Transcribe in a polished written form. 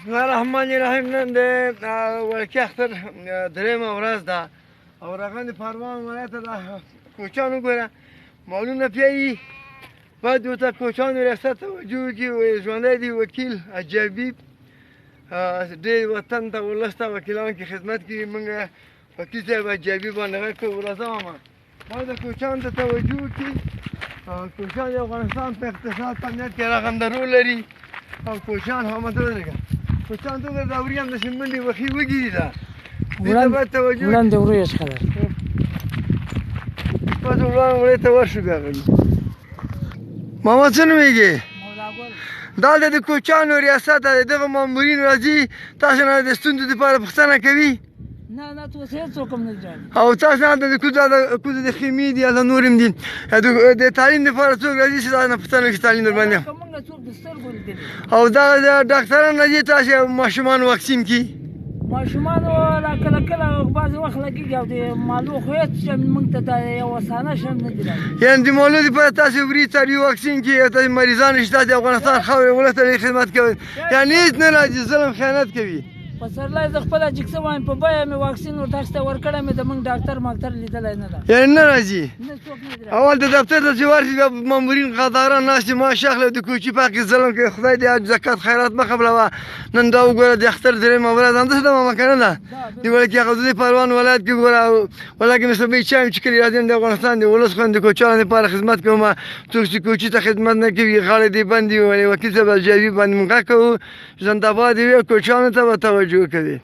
بسم الله الرحمن الرحیم. نن د وړکي اختر درېیمه ورځ ده او راغلم د پروان ولایت ته. د کوچیان وګوره مالونه پیایي، باید ورته کوچیانو ریاست توجه وکړي. ژوندی دی وکیل اجابي ډېر وطن ته ولس ته وکیلانو کې خدمت کوي. موږ وکیل صاحب اجابي باندې غږ کوو ورځم باید کوچیانو ته توجه وکړي. کوچیان د افغانستان په اقتصاد په امنیت کې رغنده رول لري او کوچیان حامد ولري. کوچیان ته وګوره دا وري هم داسې منډې وښي وږي دي. ده دې ته باید توجه وکړي. وړاندې ورو یې ښه بس وړاندې ته ورشو بیا غلي. محمد څه نومېږي؟ دلته د کوچیانو ریاست د دغه مامورین راځي تاسو نه د ستونزو دپاره پوښتنه کوي. نه نه ته اوس هېڅ څوک هم نه جوړ او تاسو نه د کوزه د خیمې دي یا د نور هم دي د تعلیم دپاره څوک راځي چې تاسو نه پوښتنه وکړي تعلیم درباندې. موږ څوک د سترګو لیدلي او دغه د ډاکټران راځي تاسو ماشومان واکسین کړي. ماشومانو را کله کله بعضې وخت لګېږي او د مالو خو هېڅ شی موږ ته دا یو اسانه شی هم نه دي راغلی. یعنې د مالو دپاره تاسو وري څاروي واکسین کړي او تاسو مریضان شته د افغانستان خاورې ولس ته خدمت کوي. یعنې هېڅ نه راځي، ظلم خیانت کوي. پسرلی زه خپله جکسه وایم په بیه مې واکسین ورته اخیستی ورکړی مې د موږ ډاکټر ماکټر لیدلی نه ده. یعنې نه راځي. نه څوک نه دي اول د دفتر ته چې ورشي بیا مامورین غداران ناست دي معاش اخلي او د کوچي په حق کې ظلم کوي. خدای دې زکات خیرات مه قبلوه. نن دا وګوره د اختر درېیمه ورځ همداسې ده ماما که نه ده؟ د وړکي هغه د پروان ولایت کې وګوره ولکه مې صبحي چای م څښلي راځم د افغانستان د ولس خوند د کوچیانو دپاره خدمت کوم. څوک چې کوچي ته خدمت نه کوي غاړې دې بند وي. وکیل صاحب الجابي باندې موږ غږ کوو زنده باد وي، کوچیانو ته به توجه کوي.